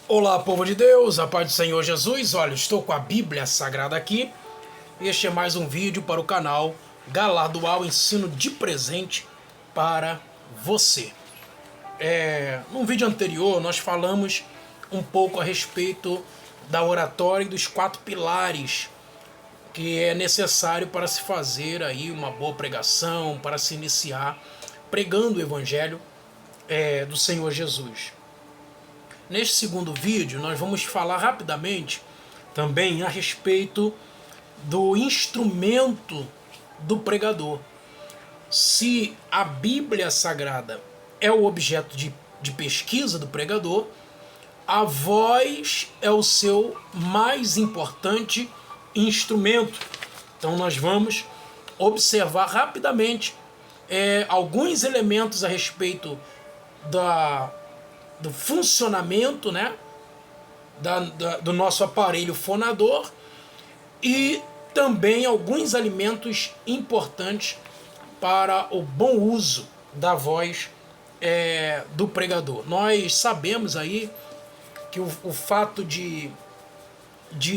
Olá, povo de Deus, a paz do Senhor Jesus. Olha, estou com a Bíblia Sagrada aqui. Este é mais um vídeo para o canal Galardoal Ensino de Presente para você. No vídeo anterior nós falamos um pouco a respeito da oratória e dos 4 pilares que é necessário para se fazer aí uma boa pregação, para se iniciar pregando o Evangelho do Senhor Jesus. Neste segundo vídeo, nós vamos falar rapidamente também a respeito do instrumento do pregador. Se a Bíblia Sagrada é o objeto de pesquisa do pregador, a voz é o seu mais importante instrumento. Então nós vamos observar rapidamente alguns elementos a respeito do funcionamento, né, do nosso aparelho fonador e também alguns alimentos importantes para o bom uso da voz do pregador. Nós sabemos aí que o fato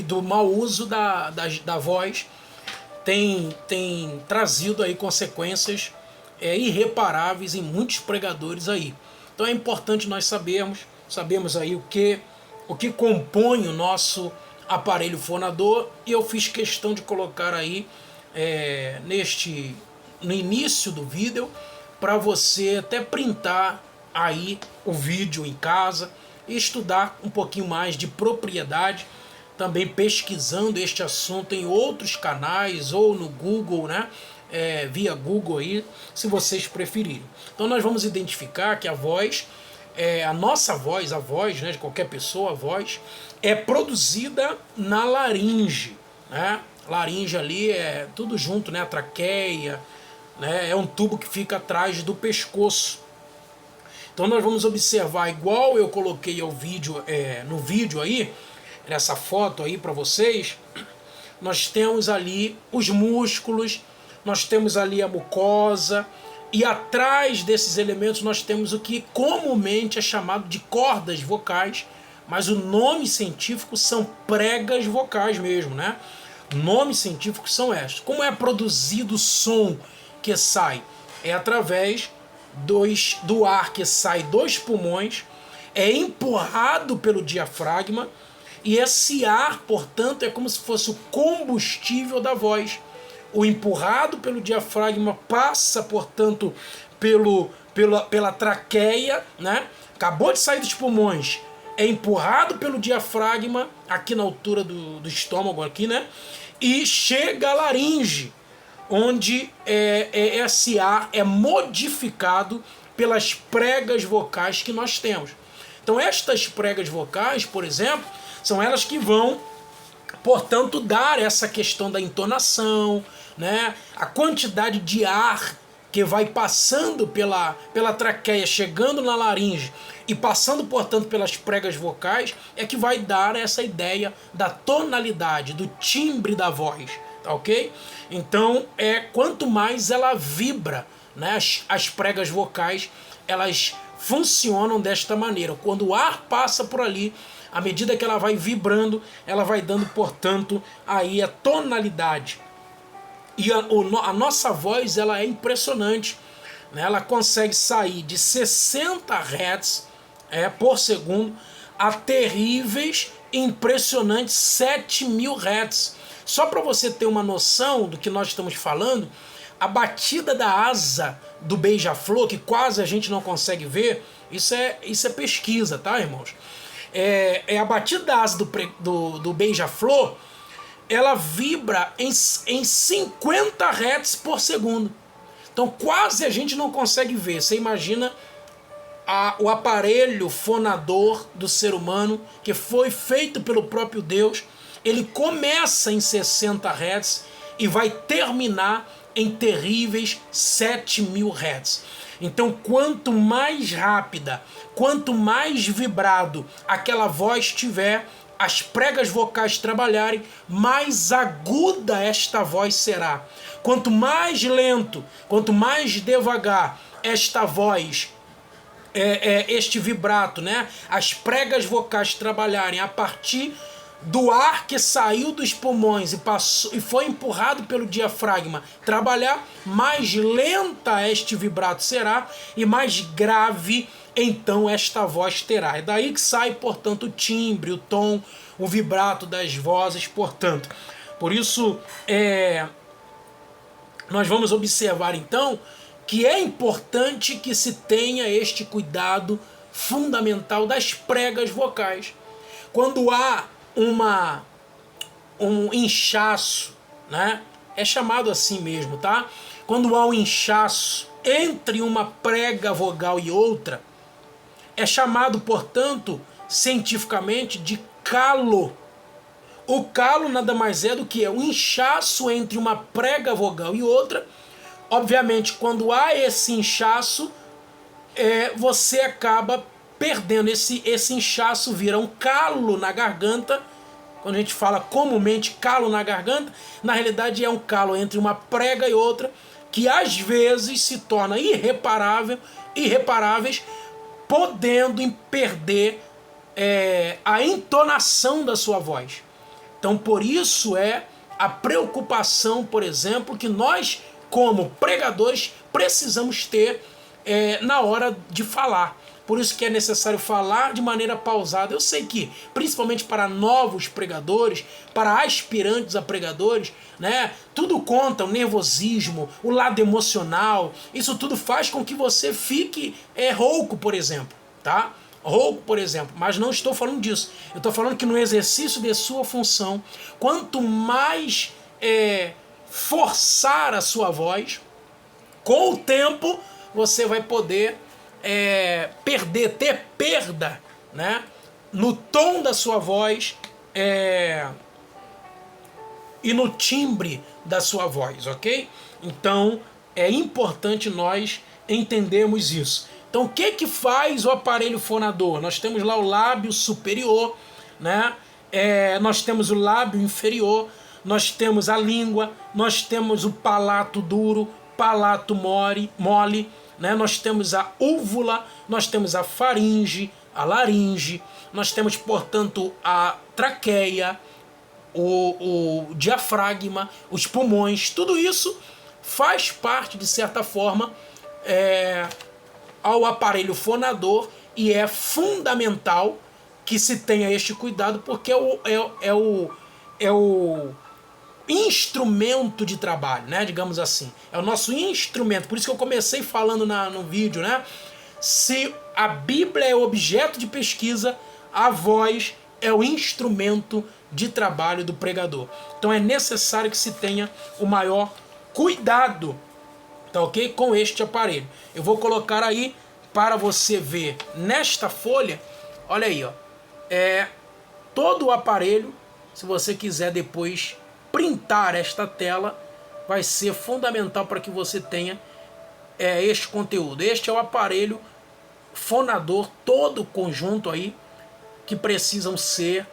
do mau uso da voz tem trazido aí consequências irreparáveis em muitos pregadores aí. Então é importante nós sabemos aí o que compõe o nosso aparelho fonador, e eu fiz questão de colocar aí no início do vídeo para você até printar aí o vídeo em casa e estudar um pouquinho mais de propriedade, também pesquisando este assunto em outros canais ou no Google, né? Via Google aí, se vocês preferirem. Então nós vamos identificar que a voz, a nossa voz, a voz, né, de qualquer pessoa, a voz é produzida na laringe, né? Laringe ali é tudo junto, né? A traqueia, né? É um tubo que fica atrás do pescoço. Então nós vamos observar, igual eu coloquei no vídeo aí, nessa foto aí para vocês, nós temos ali os músculos, nós temos ali a mucosa, e atrás desses elementos nós temos o que comumente é chamado de cordas vocais, mas o nome científico são pregas vocais mesmo, né? Nomes científicos são estes. Como é produzido o som que sai? É através do ar que sai dos pulmões, é empurrado pelo diafragma, e esse ar, portanto, é como se fosse o combustível da voz. O empurrado pelo diafragma passa, portanto, pela traqueia, né? Acabou de sair dos pulmões, é empurrado pelo diafragma, aqui na altura do estômago, aqui, né? E chega à laringe, onde esse ar é modificado pelas pregas vocais que nós temos. Então estas pregas vocais, por exemplo, são elas que vão, portanto, dar essa questão da entonação, né? A quantidade de ar que vai passando pela traqueia, chegando na laringe e passando, portanto, pelas pregas vocais, é que vai dar essa ideia da tonalidade, do timbre da voz, tá ok? Então, quanto mais ela vibra, né? As pregas vocais, elas funcionam desta maneira. Quando o ar passa por ali, à medida que ela vai vibrando, ela vai dando, portanto, aí a tonalidade. E a nossa voz, ela é impressionante, né? Ela consegue sair de 60 Hz por segundo a terríveis, impressionantes 7.000 Hz. Só para você ter uma noção do que nós estamos falando, a batida da asa do beija-flor, que quase a gente não consegue ver, isso é pesquisa, tá, irmãos? A batida da asa do beija-flor, ela vibra em 50 Hz por segundo. Então quase a gente não consegue ver. Você imagina o aparelho fonador do ser humano, que foi feito pelo próprio Deus. Ele começa em 60 Hz e vai terminar em terríveis 7.000 Hz. Então, quanto mais rápida, quanto mais vibrado aquela voz tiver, as pregas vocais trabalharem, mais aguda esta voz será. Quanto mais lento, quanto mais devagar esta voz este vibrato, né? As pregas vocais trabalharem a partir do ar que saiu dos pulmões e foi empurrado pelo diafragma trabalhar, mais lenta este vibrato será e mais grave então esta voz terá. É daí que sai, portanto, o timbre, o tom, o vibrato das vozes, portanto. Por isso, nós vamos observar então que é importante que se tenha este cuidado fundamental das pregas vocais. Quando há um inchaço, né? É chamado assim mesmo, tá? Quando há um inchaço entre uma prega vogal e outra, é chamado, portanto, cientificamente de calo. O calo nada mais é do que um inchaço entre uma prega vogal e outra. Obviamente, quando há esse inchaço, você acaba perdendo. Esse inchaço vira um calo na garganta. Quando a gente fala comumente calo na garganta, na realidade é um calo entre uma prega e outra, que às vezes se torna irreparáveis, podendo perder a entonação da sua voz. Então, por isso a preocupação, por exemplo, que nós, como pregadores, precisamos ter na hora de falar. Por isso que é necessário falar de maneira pausada. Eu sei que, principalmente para novos pregadores, para aspirantes a pregadores, né, tudo conta, o nervosismo, o lado emocional, isso tudo faz com que você fique rouco, por exemplo, tá? Rouco, por exemplo, mas não estou falando disso. Eu estou falando que no exercício de sua função, quanto mais forçar a sua voz, com o tempo você vai poder ter perda, né, no tom da sua voz e no timbre da sua voz, ok? Então é importante nós entendermos isso. Então o que faz o aparelho fonador? Nós temos lá o lábio superior, né? Nós temos o lábio inferior, nós temos a língua, nós temos o palato duro, palato mole, né? Nós temos a úvula, nós temos a faringe, a laringe, nós temos, portanto, a traqueia, o diafragma, os pulmões, tudo isso faz parte, de certa forma, ao aparelho fonador, e é fundamental que se tenha este cuidado, porque é o instrumento de trabalho, né? Digamos assim. É o nosso instrumento. Por isso que eu comecei falando no vídeo, né? Se a Bíblia é objeto de pesquisa, a voz é o instrumento de trabalho do pregador. Então é necessário que se tenha o maior cuidado, tá ok? Com este aparelho. Eu vou colocar aí para você ver nesta folha. Olha aí, ó. Todo o aparelho. Se você quiser depois printar esta tela, vai ser fundamental para que você tenha este conteúdo. Este é o aparelho fonador, todo o conjunto aí que precisam ser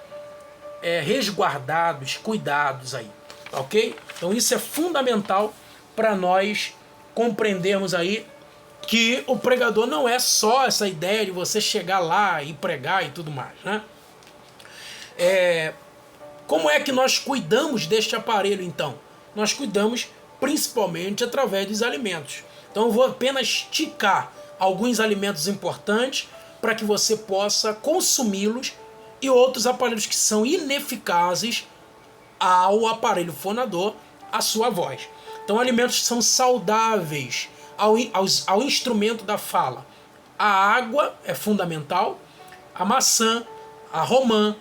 resguardados, cuidados aí, ok? Então isso é fundamental para nós compreendermos aí que o pregador não é só essa ideia de você chegar lá e pregar e tudo mais, né? Como é que nós cuidamos deste aparelho, então? Nós cuidamos principalmente através dos alimentos. Então eu vou apenas esticar alguns alimentos importantes para que você possa consumi-los, e outros aparelhos que são ineficazes ao aparelho fonador, a sua voz. Então alimentos que são saudáveis ao instrumento da fala. A água é fundamental, a maçã, a romã,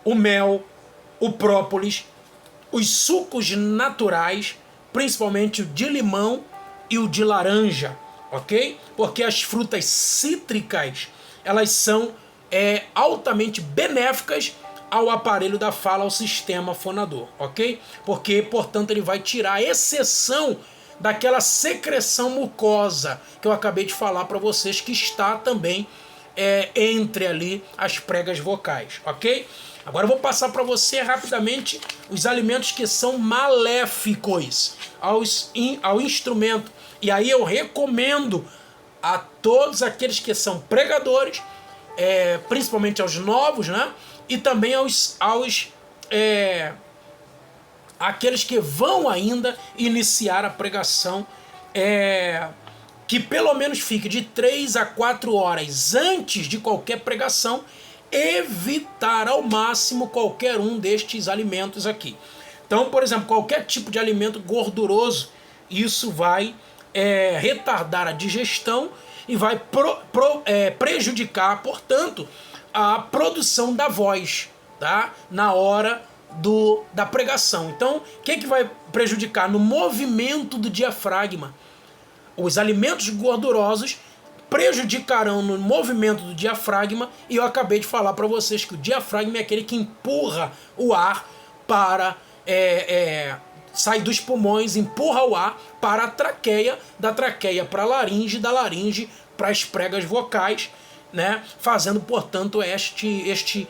o mel, o própolis, os sucos naturais, principalmente o de limão e o de laranja, ok? Porque as frutas cítricas, elas são altamente benéficas ao aparelho da fala, ao sistema fonador, ok? Porque, portanto, ele vai tirar a exceção daquela secreção mucosa que eu acabei de falar para vocês, que está também entre ali as pregas vocais, ok? Agora eu vou passar para você rapidamente os alimentos que são maléficos ao instrumento. E aí eu recomendo a todos aqueles que são pregadores, principalmente aos novos, né? E também aqueles que vão ainda iniciar a pregação, que pelo menos fique de 3 a 4 horas antes de qualquer pregação, evitar ao máximo qualquer um destes alimentos aqui. Então, por exemplo, qualquer tipo de alimento gorduroso, isso vai retardar a digestão e vai prejudicar, portanto, a produção da voz, tá? Na hora da pregação. Então, o que vai prejudicar? No movimento do diafragma. Os alimentos gordurosos prejudicarão no movimento do diafragma, e eu acabei de falar para vocês que o diafragma é aquele que empurra o ar para sai dos pulmões, empurra o ar para a traqueia, da traqueia para a laringe, da laringe para as pregas vocais, né? Fazendo, portanto, este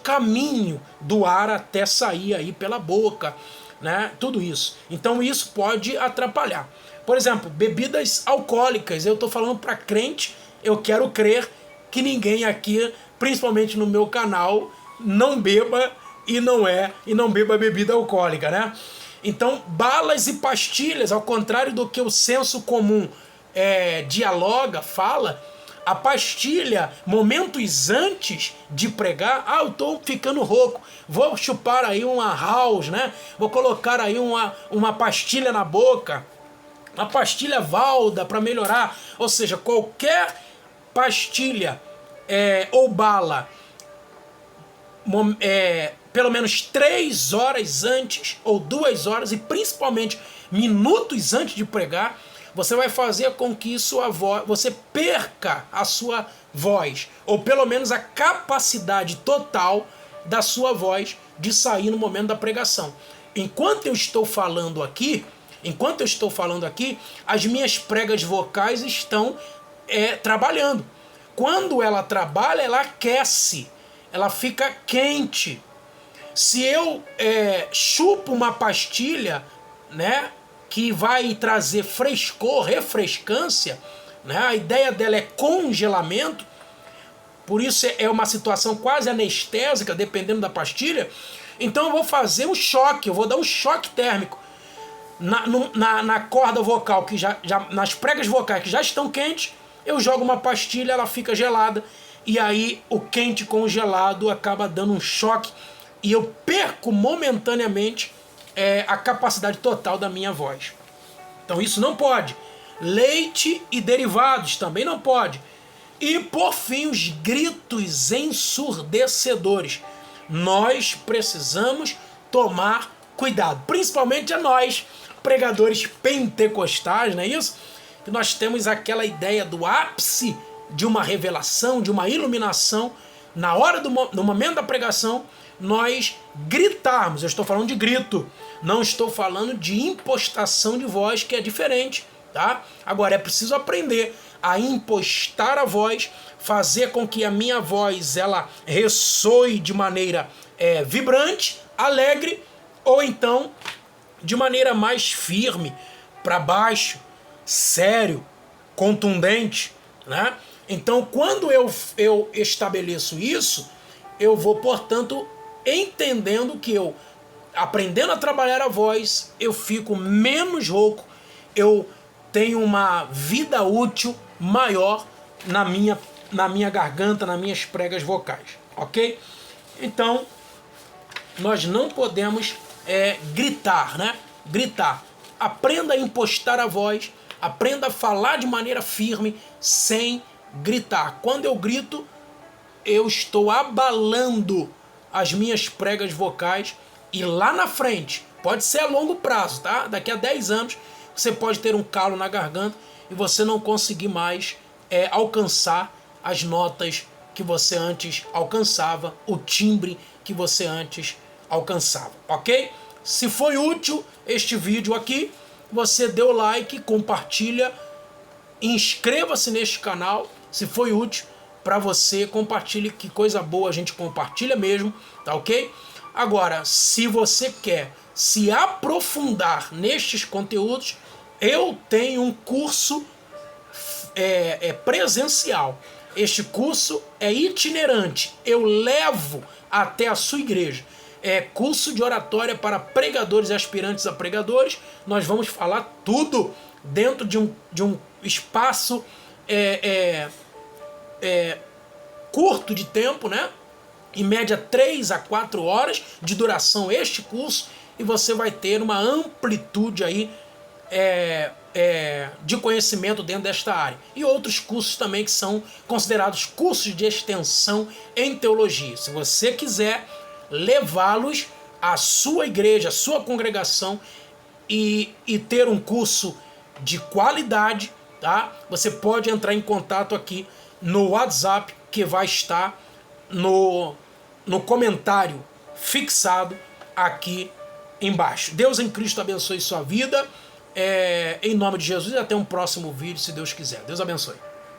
caminho do ar até sair aí pela boca, né? Tudo isso. Então isso pode atrapalhar. Por exemplo, bebidas alcoólicas. Eu estou falando para crente, eu quero crer que ninguém aqui, principalmente no meu canal, não beba e não beba bebida alcoólica, né? Então, balas e pastilhas, ao contrário do que o senso comum dialoga, fala, a pastilha, momentos antes de pregar, eu estou ficando rouco, vou chupar aí uma house, né? Vou colocar aí uma pastilha na boca, uma pastilha Valda para melhorar. Ou seja, qualquer pastilha ou bala, pelo menos 3 horas antes, ou 2 horas, e principalmente minutos antes de pregar, você vai fazer com que você perca a sua voz, ou pelo menos a capacidade total da sua voz de sair no momento da pregação. Enquanto eu estou falando aqui, as minhas pregas vocais estão trabalhando. Quando ela trabalha, ela aquece, ela fica quente. Se eu chupo uma pastilha, né, que vai trazer frescor, refrescância, né, a ideia dela é congelamento, por isso é uma situação quase anestésica, dependendo da pastilha. Então eu vou fazer um choque, eu vou dar um choque térmico na corda vocal, que já nas pregas vocais que já estão quentes, eu jogo uma pastilha, ela fica gelada, e aí o quente com o gelado acaba dando um choque, e eu perco momentaneamente a capacidade total da minha voz. Então isso não pode. Leite e derivados também não pode. E por fim, os gritos ensurdecedores. Nós precisamos tomar cuidado, principalmente a nós, pregadores pentecostais, não é isso? Que nós temos aquela ideia do ápice de uma revelação, de uma iluminação, na hora no momento da pregação, nós gritarmos. Eu estou falando de grito, não estou falando de impostação de voz, que é diferente, tá? Agora é preciso aprender a impostar a voz, fazer com que a minha voz ela ressoe de maneira vibrante, alegre, ou então de maneira mais firme, para baixo, sério, contundente, né? Então, quando eu estabeleço isso, eu vou, portanto, entendendo que eu, aprendendo a trabalhar a voz, eu fico menos rouco, eu tenho uma vida útil maior na minha garganta, nas minhas pregas vocais, ok? Então, nós não podemos gritar, né? Gritar. Aprenda a impostar a voz, aprenda a falar de maneira firme, sem gritar. Quando eu grito, eu estou abalando as minhas pregas vocais, e lá na frente, pode ser a longo prazo, tá? Daqui a 10 anos, você pode ter um calo na garganta e você não conseguir mais alcançar as notas que você antes alcançava, o timbre que você antes alcançava, ok? Se foi útil este vídeo aqui, você dê o like, compartilha, inscreva-se neste canal, se foi útil para você, compartilhe, que coisa boa, a gente compartilha mesmo, tá ok? Agora, se você quer se aprofundar nestes conteúdos, eu tenho um curso presencial. Este curso é itinerante. Eu levo até a sua igreja. É curso de oratória para pregadores e aspirantes a pregadores. Nós vamos falar tudo dentro de um espaço curto de tempo, né? Em média 3 a 4 horas de duração este curso, e você vai ter uma amplitude aí de conhecimento dentro desta área. E outros cursos também que são considerados cursos de extensão em teologia. Se você quiser levá-los à sua igreja, à sua congregação e ter um curso de qualidade, tá? Você pode entrar em contato aqui no WhatsApp, que vai estar no comentário fixado aqui embaixo. Deus em Cristo abençoe sua vida. Em nome de Jesus, e até um próximo vídeo, se Deus quiser. Deus abençoe.